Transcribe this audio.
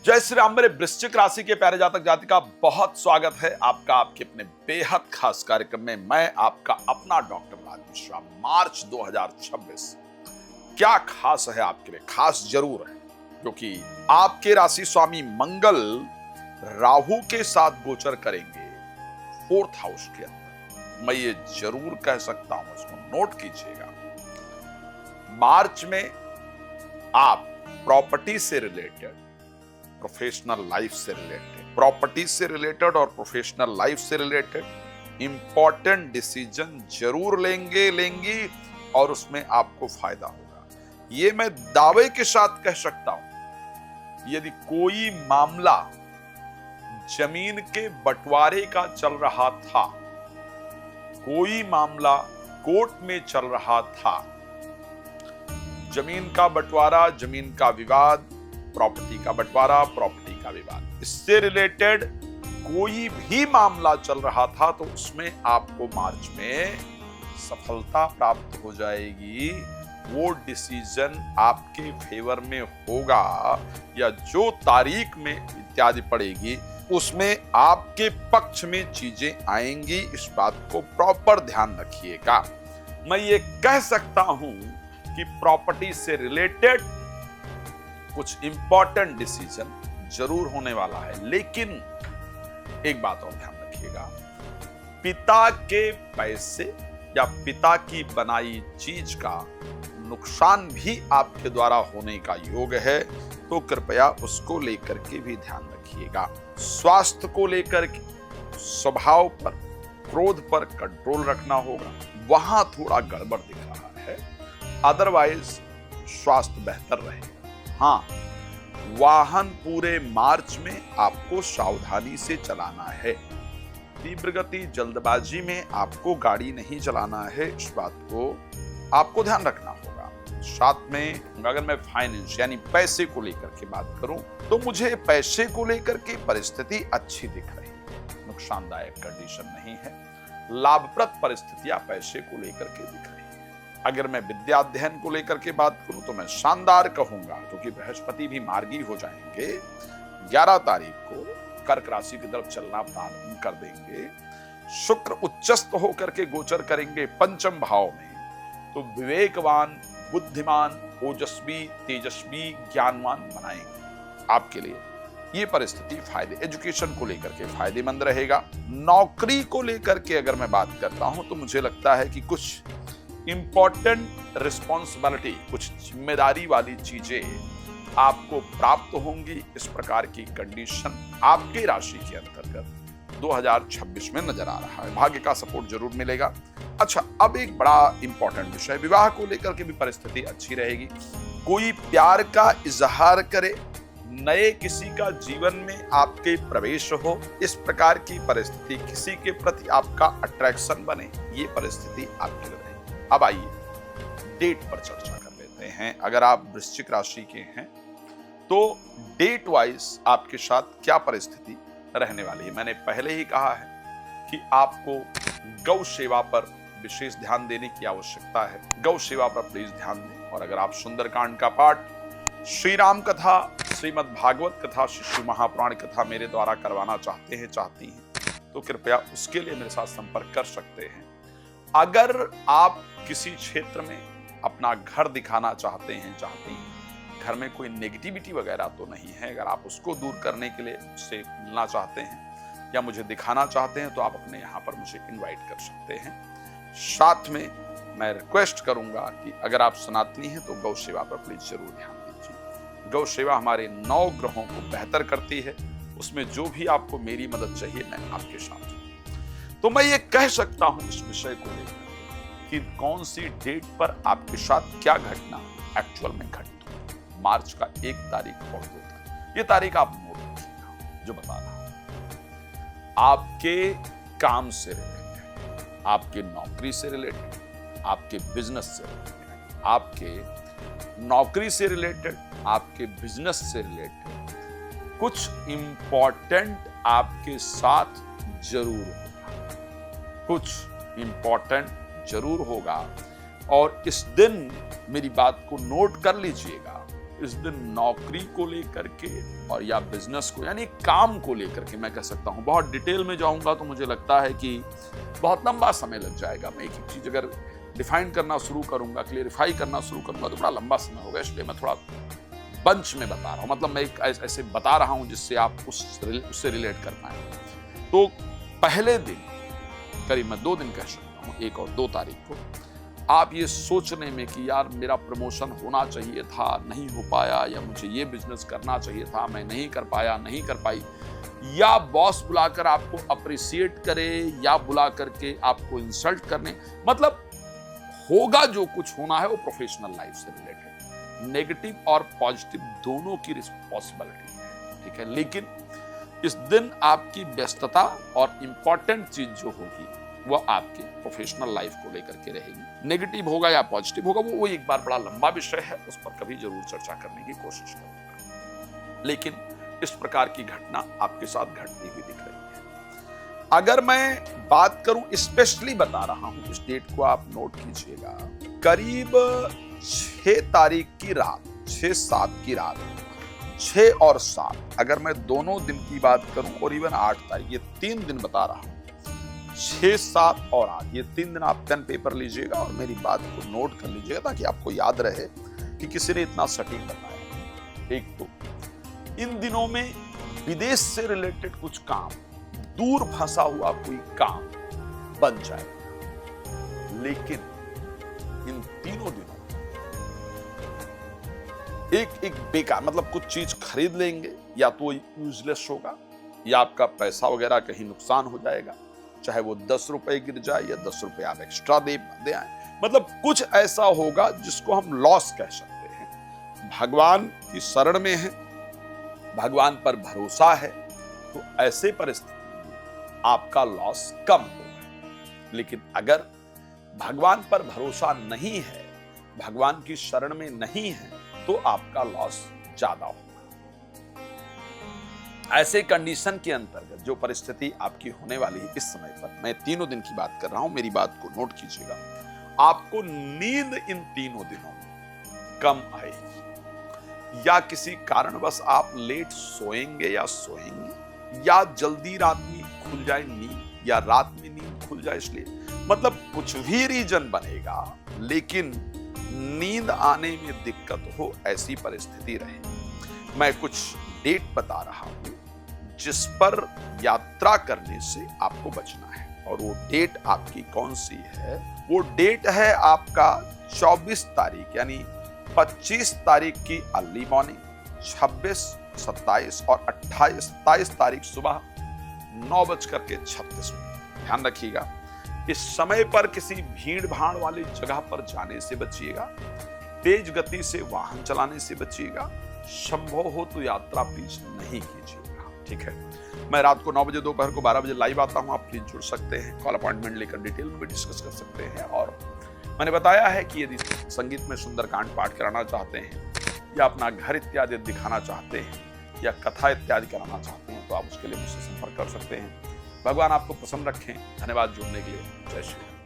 जय श्री राम। मेरे वृश्चिक राशि के प्यारे जातक जातिका, बहुत स्वागत है आपका आपके अपने बेहद खास कार्यक्रम में। मैं आपका अपना डॉक्टर राज मिश्रा। मार्च 2026 क्या खास है आपके लिए? खास जरूर है, क्योंकि आपके राशि स्वामी मंगल राहु के साथ गोचर करेंगे 4th हाउस के अंदर। मैं ये जरूर कह सकता हूं, इसको नोट कीजिएगा। मार्च में आप प्रॉपर्टी से रिलेटेड, प्रोफेशनल लाइफ से रिलेटेड, प्रॉपर्टी से रिलेटेड और प्रोफेशनल लाइफ से रिलेटेड इंपॉर्टेंट डिसीजन जरूर लेंगी और उसमें आपको फायदा होगा। ये मैं दावे के साथ कह सकता हूं। यदि कोई मामला जमीन के बंटवारे का चल रहा था, कोई मामला कोर्ट में चल रहा था, जमीन का बंटवारा, जमीन का विवाद, प्रॉपर्टी का बंटवारा, प्रॉपर्टी का विवाद, इससे रिलेटेड कोई भी मामला चल रहा था, तो उसमें आपको मार्च में सफलता प्राप्त हो जाएगी। वो डिसीजन आपके फेवर में होगा या जो तारीख में इत्यादि पड़ेगी उसमें आपके पक्ष में चीजें आएंगी। इस बात को प्रॉपर ध्यान रखिएगा। मैं ये कह सकता हूं कि प्रॉपर्टी से रिलेटेड कुछ इंपॉर्टेंट डिसीजन जरूर होने वाला है, लेकिन एक बात और ध्यान रखिएगा, पिता के पैसे या पिता की बनाई चीज का नुकसान भी आपके द्वारा होने का योग है, तो कृपया उसको लेकर के भी ध्यान रखिएगा। स्वास्थ्य को लेकर के स्वभाव पर, क्रोध पर कंट्रोल रखना होगा, वहां थोड़ा गड़बड़ दिख रहा है। अदरवाइज स्वास्थ्य बेहतर रहेगा। हाँ, वाहन पूरे मार्च में आपको सावधानी से चलाना है। तीव्र गति, जल्दबाजी में आपको गाड़ी नहीं चलाना है। इस बात को आपको ध्यान रखना होगा। साथ में अगर मैं फाइनेंस यानी पैसे को लेकर के बात करूं, तो मुझे पैसे को लेकर के परिस्थिति अच्छी दिख रही है। नुकसानदायक कंडीशन नहीं है। लाभप्रद परिस्थितियां पैसे को लेकर के दिख रही है। अगर मैं विद्या अध्ययन को लेकर के बात करूं, तो मैं शानदार कहूंगा, क्योंकि बृहस्पति भी मार्गी हो जाएंगे। 11 तारीख को कर्क राशि की तरफ चलना प्रारंभ कर देंगे। शुक्र उच्चस्थ होकर के गोचर करेंगे पंचम भाव में, तो विवेकवान, बुद्धिमान, ओजस्वी, तेजस्वी, ज्ञानवान बनाएंगे आपके लिए। ये परिस्थिति फायदे, एजुकेशन को लेकर के फायदेमंद रहेगा। नौकरी को लेकर के अगर मैं बात करता हूं, तो मुझे लगता है कि कुछ इंपॉर्टेंट रिस्पॉन्सिबिलिटी, कुछ जिम्मेदारी वाली चीजें आपको प्राप्त होंगी। इस प्रकार की कंडीशन आपके राशि के अंतर्गत 2026 में नजर आ रहा है। भाग्य का सपोर्ट जरूर मिलेगा। अच्छा, अब एक बड़ा इंपॉर्टेंट विषय, विवाह को लेकर के भी परिस्थिति अच्छी रहेगी। कोई प्यार का इजहार करे, नए किसी का जीवन में आपके प्रवेश हो, इस प्रकार की परिस्थिति, किसी के प्रति आपका अट्रैक्शन बने, ये परिस्थिति आपके लिए। अब आइए डेट पर चर्चा कर लेते हैं। अगर आप वृश्चिक राशि के हैं, तो डेट वाइज आपके साथ क्या परिस्थिति रहने वाली है? मैंने पहले ही कहा है कि आपको गौ सेवा पर विशेष ध्यान देने की आवश्यकता है। गौ सेवा पर प्लीज ध्यान दें। और अगर आप सुंदरकांड का पाठ, श्री राम कथा, श्रीमद् भागवत कथा, शिशु महापुराण कथा मेरे द्वारा करवाना चाहते हैं, चाहती हैं, तो कृपया उसके लिए मेरे साथ संपर्क कर सकते हैं। अगर आप किसी क्षेत्र में अपना घर दिखाना चाहते हैं, चाहती हैं, घर में कोई नेगेटिविटी वगैरह तो नहीं है, अगर आप उसको दूर करने के लिए मुझसे मिलना चाहते हैं या मुझे दिखाना चाहते हैं, तो आप अपने यहाँ पर मुझे इनवाइट कर सकते हैं। साथ में मैं रिक्वेस्ट करूंगा कि अगर आप सनातनी हैं, तो गौ सेवा पर प्लीज जरूर ध्यान दीजिए। गौ सेवा हमारे 9 ग्रहों को बेहतर करती है। उसमें जो भी आपको मेरी मदद चाहिए, मैं आपके साथ हूं। तो मैं ये कह सकता हूं इस विषय को लेकर कि कौन सी डेट पर आपके साथ क्या घटना एक्चुअल में घटित हो। मार्च का 1 तारीख और 2 तारीख, ये तारीख आप नोट रखिएगा। जो बता रहा हूं, आपके काम से रिलेटेड, आपके नौकरी से रिलेटेड, आपके बिजनेस से रिलेटेड, आपके नौकरी से रिलेटेड, आपके बिजनेस से रिलेटेड कुछ इंपॉर्टेंट आपके साथ जरूर होगा। कुछ इंपॉर्टेंट जरूर होगा। और इस दिन मेरी बात को नोट कर लीजिएगा, इस दिन नौकरी को लेकर के और या बिजनेस को यानी काम को लेकर के मैं कह सकता हूं, बहुत डिटेल में जाऊंगा तो मुझे लगता है कि बहुत लंबा समय लग जाएगा। मैं एक एक चीज अगर डिफाइन करना शुरू करूंगा, क्लियरिफाई करना शुरू करूंगा तो बड़ा लंबा समय होगा, इसलिए मैं थोड़ा बंच में बता रहा हूं। मतलब मैं एक ऐसे बता रहा हूं जिससे आप उससे रिलेट कर पाए। तो पहले दिन, करीब मैं 2 दिन कह सकता हूं, 1 और 2 तारीख को, आप ये सोचने में कि यार मेरा प्रमोशन होना चाहिए था, नहीं हो पाया, या मुझे ये बिजनेस करना चाहिए था, मैं नहीं कर पाया, नहीं कर पाई, या बॉस बुलाकर आपको अप्रिशिएट करे या बुला करके आपको इंसल्ट करने, मतलब होगा जो कुछ होना है वो प्रोफेशनल लाइफ से रिलेटेड, नेगेटिव और पॉजिटिव दोनों की रिस्पॉन्सिबिलिटी है, ठीक है। लेकिन इस दिन आपकी व्यस्तता और इंपॉर्टेंट चीज जो होगी वो आपके प्रोफेशनल लाइफ को लेकर के रहेगी। नेगेटिव होगा या पॉजिटिव होगा वो एक बार बड़ा लंबा विषय है, उस पर कभी जरूर चर्चा करने की कोशिश करूंगा। लेकिन इस प्रकार की घटना आपके साथ घटती हुई दिख रही है। अगर मैं बात करूं, स्पेशली बता रहा हूं, इस डेट को आप नोट कीजिएगा, करीब 6 तारीख की रात, 6-7 की रात, 6 और 7, अगर मैं दोनों दिन की बात करूं, और इवन 8 तारीख, ये 3 दिन बता रहा हूं, 6, 7 और 8, ये 3 दिन आप पेन पेपर लीजिएगा और मेरी बात को नोट कर लीजिएगा ताकि आपको याद रहे कि किसी ने इतना सटीक बताया। एक तो इन दिनों में विदेश से रिलेटेड कुछ काम, दूर फंसा हुआ कोई काम बन जाएगा। लेकिन इन तीनों दिनों एक बेकार, मतलब कुछ चीज खरीद लेंगे या तो यूजलेस होगा या आपका पैसा वगैरह कहीं नुकसान हो जाएगा, चाहे वो 10 रुपए गिर जाए या 10 रुपए आप एक्स्ट्रा दे आए, मतलब कुछ ऐसा होगा जिसको हम लॉस कह सकते हैं। भगवान की शरण में है, भगवान पर भरोसा है, तो ऐसे परिस्थिति में आपका लॉस कम होगा। लेकिन अगर भगवान पर भरोसा नहीं है, भगवान की शरण में नहीं है, तो आपका लॉस ज्यादा होगा। ऐसे कंडीशन के अंतर्गत जो परिस्थिति आपकी होने वाली है इस समय पर, मैं तीनों दिन की बात कर रहा हूं, मेरी बात को नोट कीजिएगा, आपको नींद इन तीनों दिनों में कम आएगी, या किसी कारणवश आप लेट सोएंगे या सोएंगी, या जल्दी रात में खुल जाए नींद, या रात में नींद खुल जाए, इसलिए मतलब कुछ भी रीजन बनेगा, लेकिन नींद आने में दिक्कत हो, ऐसी परिस्थिति रहे। मैं कुछ डेट बता रहा हूं जिस पर यात्रा करने से आपको बचना है, और वो डेट आपकी कौन सी है? वो डेट है आपका 24 तारीख यानी 25 तारीख की अर्ली मॉर्निंग, 26, 27 और 27 तारीख सुबह 9:36। ध्यान रखिएगा, इस समय पर किसी भीड़ भाड़ वाली जगह पर जाने से बचिएगा, तेज गति से वाहन चलाने से बचिएगा, संभव हो तो यात्रा प्लीज नहीं कीजिएगा, ठीक है। मैं रात को 9 बजे, दोपहर को 12 बजे लाइव आता हूं, आप प्लीज जुड़ सकते हैं, कॉल अपॉइंटमेंट लेकर डिटेल में भी डिस्कस कर सकते हैं। और मैंने बताया है कि यदि संगीत में सुंदरकांड पाठ कराना चाहते हैं, या अपना घर इत्यादि दिखाना चाहते हैं, या कथा इत्यादि कराना चाहते हैं, तो आप उसके लिए मुझसे संपर्क कर सकते हैं। भगवान आपको प्रसन्न रखें। धन्यवाद जुड़ने के लिए। जय श्री राम।